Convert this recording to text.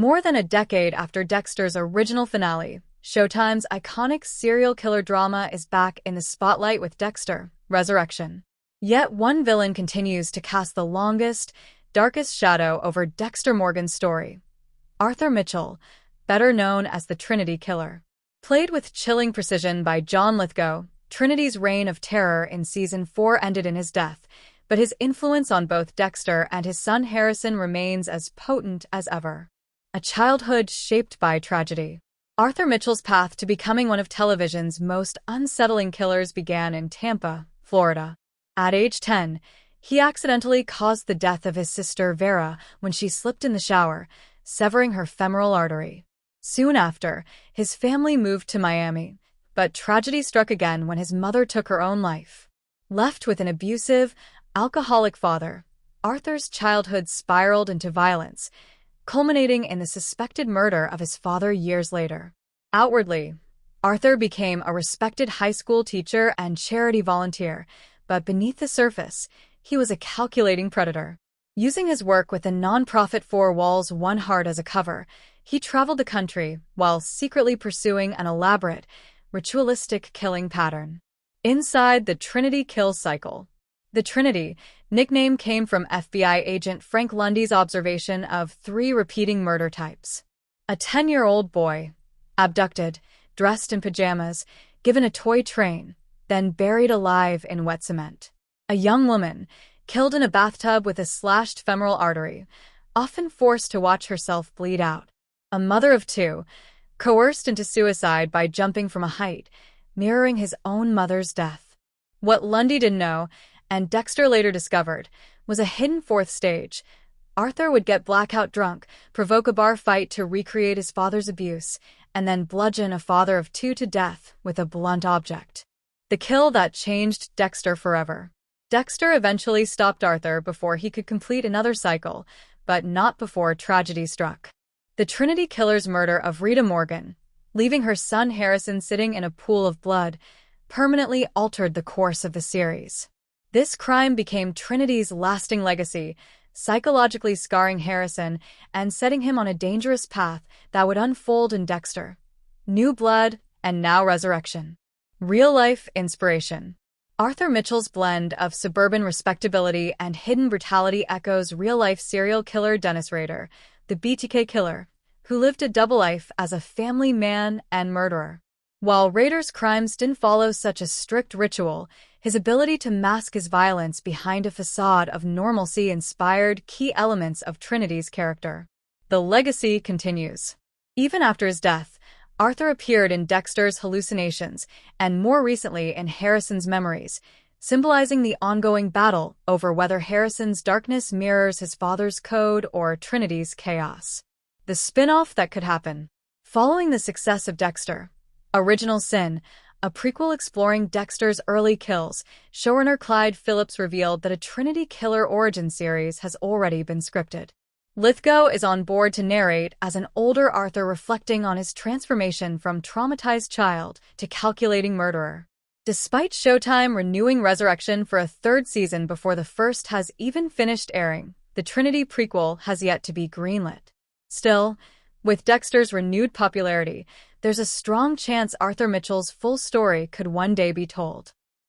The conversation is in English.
More than a decade after Dexter's original finale, Showtime's iconic serial killer drama is back in the spotlight with Dexter: Resurrection. Yet one villain continues to cast the longest, darkest shadow over Dexter Morgan's story. Arthur Mitchell, better known as the Trinity Killer. Played with chilling precision by John Lithgow, Trinity's reign of terror in Season 4 ended in his death, but his influence on both Dexter and his son Harrison remains as potent as ever. A childhood shaped by tragedy. Arthur Mitchell's path to becoming one of television's most unsettling killers began in Tampa, Florida. At age 10, he accidentally caused the death of his sister Vera when she slipped in the shower, severing her femoral artery. Soon after, his family moved to Miami, but tragedy struck again when his mother took her own life. Left with an abusive, alcoholic father, Arthur's childhood spiraled into violence, culminating in the suspected murder of his father years later. Outwardly, Arthur became a respected high school teacher and charity volunteer, but beneath the surface, he was a calculating predator. Using his work with the nonprofit Four Walls One Heart as a cover, he traveled the country while secretly pursuing an elaborate, ritualistic killing pattern. Inside the Trinity kill cycle. The Trinity nickname came from FBI agent Frank Lundy's observation of 3 repeating murder types. A 10-year-old boy, abducted, dressed in pajamas, given a toy train, then buried alive in wet cement. A young woman, killed in a bathtub with a slashed femoral artery, often forced to watch herself bleed out. A mother of 2, coerced into suicide by jumping from a height, mirroring his own mother's death. What Lundy didn't know, and Dexter later discovered, was a hidden 4th stage. Arthur would get blackout drunk, provoke a bar fight to recreate his father's abuse, and then bludgeon a father of 2 to death with a blunt object. The kill that changed Dexter forever. Dexter eventually stopped Arthur before he could complete another cycle, but not before tragedy struck. The Trinity Killer's murder of Rita Morgan, leaving her son Harrison sitting in a pool of blood, permanently altered the course of the series. This crime became Trinity's lasting legacy, psychologically scarring Harrison and setting him on a dangerous path that would unfold in Dexter, New Blood, and now Resurrection. Real-life inspiration. Arthur Mitchell's blend of suburban respectability and hidden brutality echoes real-life serial killer Dennis Rader, the BTK killer, who lived a double life as a family man and murderer. While Rader's crimes didn't follow such a strict ritual, his ability to mask his violence behind a facade of normalcy inspired key elements of Trinity's character. The legacy continues. Even after his death, Arthur appeared in Dexter's hallucinations and more recently in Harrison's memories, symbolizing the ongoing battle over whether Harrison's darkness mirrors his father's code or Trinity's chaos. The spin-off that could happen. Following the success of Dexter: Original Sin, a prequel exploring Dexter's early kills, showrunner Clyde Phillips revealed that a Trinity Killer origin series has already been scripted. Lithgow is on board to narrate as an older Arthur reflecting on his transformation from traumatized child to calculating murderer. Despite Showtime renewing Resurrection for a 3rd season before the first has even finished airing, the Trinity prequel has yet to be greenlit. Still, with Dexter's renewed popularity, there's a strong chance Arthur Mitchell's full story could one day be told.